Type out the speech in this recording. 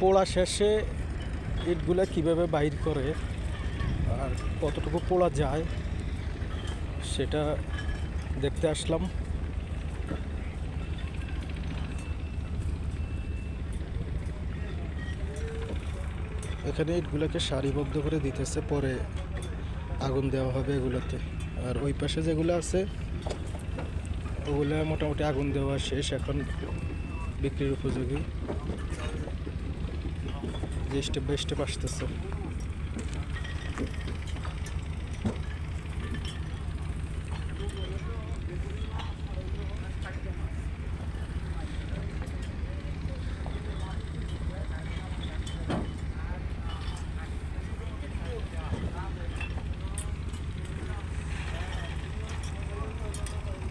পোড়া শেষে ইটগুলা কিভাবে বাইর করে আর কতটুকু পোড়া যায় সেটা দেখতে আসলাম। এখানে ইটগুলোকে সারিবদ্ধ করে দিতেছে, পরে আগুন দেওয়া হবে এগুলোতে। আর ওই পাশে যেগুলো আছে ওগুলো মোটামুটি আগুন দেওয়া শেষ, এখন বিক্রির উপযোগী। যে স্টেপ বাই স্টেপ আসতেছে।